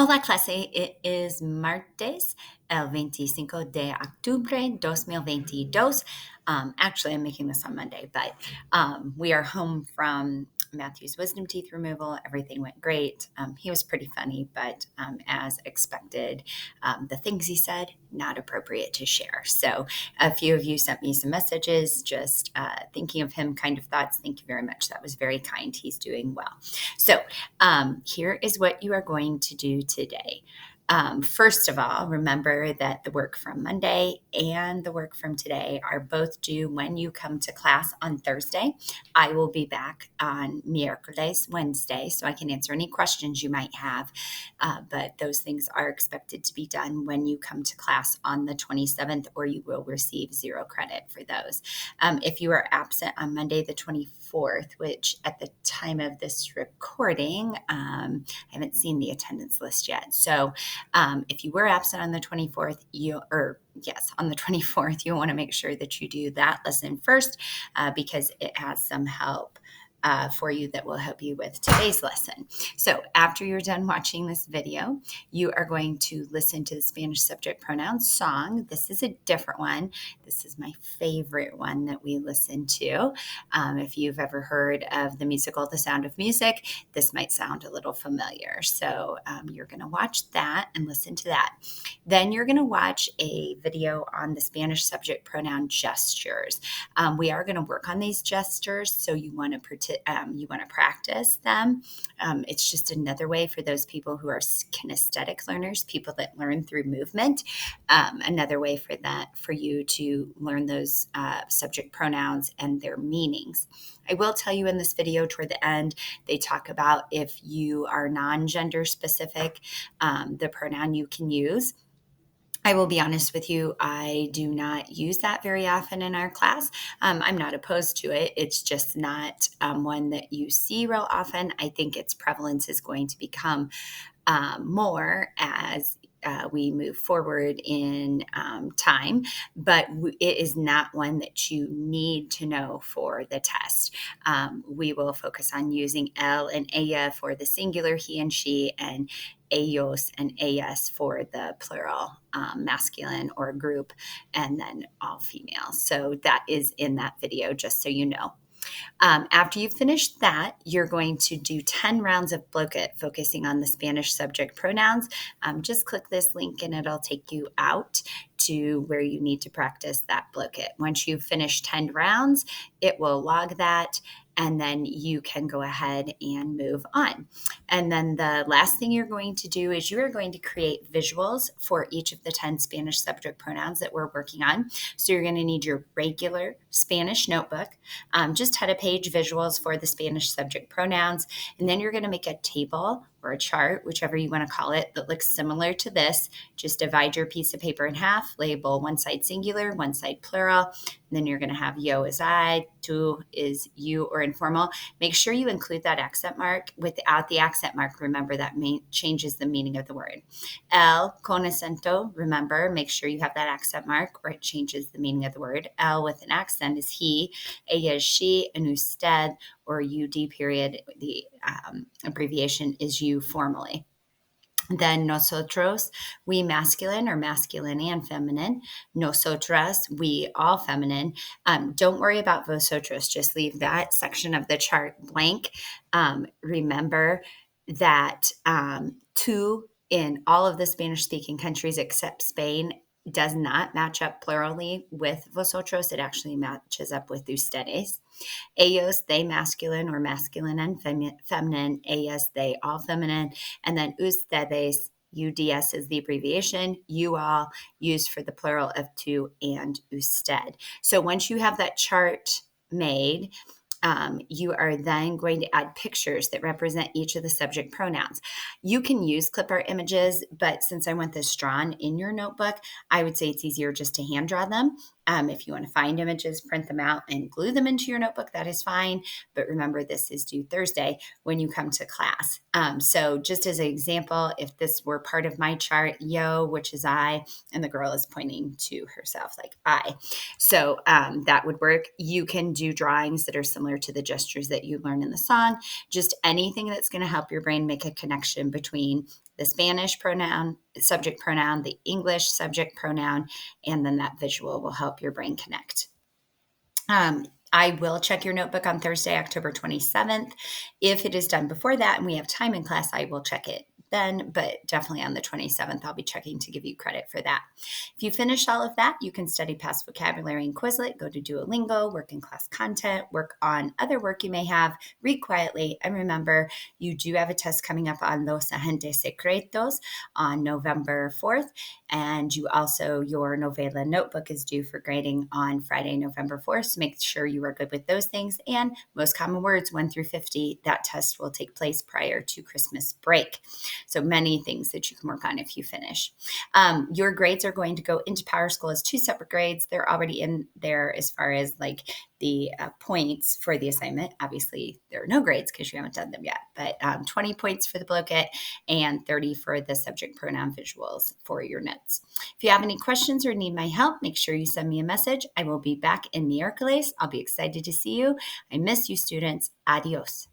Hola clase, it is martes, el 25 de octubre, 2022. Actually, I'm making this on Monday, but we are home from Matthew's wisdom teeth removal. Everything went great. He was pretty funny, but as expected, the things he said, not appropriate to share. So a few of you sent me some messages, just thinking of him, kind of thoughts. Thank you very much. That was very kind. He's doing well. So here is what you are going to do today. First of all, remember that the work from Monday and the work from today are both due when you come to class on Thursday. I will be back on miércoles, Wednesday, so I can answer any questions you might have. But those things are expected to be done when you come to class on the 27th, or you will receive 0 credit for those. If you are absent on Monday, the 24th, which at the time of this recording, I haven't seen the attendance list yet. So if you were absent on the 24th, on the 24th, you want to make sure that you do that lesson first because it has some help for you that will help you with today's lesson. So after you're done watching this video, you are going to listen to the Spanish subject pronouns song. This is a different one. This is my favorite one that we listen to. If you've ever heard of the musical The Sound of Music, this might sound a little familiar. So you're going to watch that and listen to that. Then you're going to watch a video on the Spanish subject pronoun gestures. We are going to work on these gestures, so you want to practice them. It's just another way for those people who are kinesthetic learners, people that learn through movement. Another way for you to learn those subject pronouns and their meanings. I will tell you in this video toward the end, they talk about if you are non-gender specific, the pronoun you can use. I will be honest with you, I do not use that very often in our class. I'm not opposed to it. It's just not one that you see real often. I think its prevalence is going to become more as we move forward in time, but it is not one that you need to know for the test. We will focus on using él and ella for the singular, he and she, and ellos and ellas for the plural, masculine or group, and then all female. So that is in that video, just so you know. After you finish that, you're going to do 10 rounds of bloquet focusing on the Spanish subject pronouns. Just click this link and it'll take you out to where you need to practice that bloquet. Once you finish 10 rounds, it will log that, and then you can go ahead and move on. And then the last thing you're going to do is you are going to create visuals for each of the 10 Spanish subject pronouns that we're working on. So you're going to need your regular Spanish notebook, just head of page visuals for the Spanish subject pronouns, and then you're going to make a table or a chart, whichever you want to call it, that looks similar to this. Just divide your piece of paper in half, label one side singular, one side plural, and then you're going to have yo is I, tú is you or informal. Make sure you include that accent mark. Without the accent mark, remember that changes the meaning of the word. El con acento, remember, make sure you have that accent mark or it changes the meaning of the word. El with an accent is he, ella is she, and usted or UD period, the abbreviation is you formally. Then nosotros, we masculine or masculine and feminine. Nosotras, we all feminine. Don't worry about vosotros. Just leave that section of the chart blank. Remember that tú in all of the Spanish-speaking countries except Spain does not match up plurally with vosotros. It actually matches up with ustedes. Ellos, they masculine or masculine and feminine. Ellas, they all feminine. And then ustedes, UDS is the abbreviation, you all used for the plural of tú and usted. So once you have that chart made, you are then going to add pictures that represent each of the subject pronouns. You can use clip art images, but since I want this drawn in your notebook, I would say it's easier just to hand draw them. If you want to find images, print them out and glue them into your notebook, that is fine. But remember, this is due Thursday when you come to class. So just as an example, if this were part of my chart, yo, which is I, and the girl is pointing to herself like I. So that would work. You can do drawings that are similar to the gestures that you learn in the song, just anything that's going to help your brain make a connection between the Spanish pronoun, subject pronoun, the English subject pronoun, and then that visual will help your brain connect. I will check your notebook on Thursday, October 27th. If it is done before that and we have time in class, I will check it then, but definitely on the 27th, I'll be checking to give you credit for that. If you finish all of that, you can study past vocabulary and Quizlet, go to Duolingo, work in class content, work on other work you may have, read quietly, and remember, you do have a test coming up on Los Agentes Secretos on November 4th, and you also, your novela notebook is due for grading on Friday, November 4th, so make sure you are good with those things, and most common words 1 through 50, that test will take place prior to Christmas break. So many things that you can work on if you finish. Your grades are going to go into PowerSchool as 2 separate grades. They're already in there as far as like the points for the assignment. Obviously, there are no grades because you haven't done them yet, but 20 points for the Blocate and 30 for the subject pronoun visuals for your notes. If you have any questions or need my help, make sure you send me a message. I will be back in Miércoles. I'll be excited to see you. I miss you, students. Adios.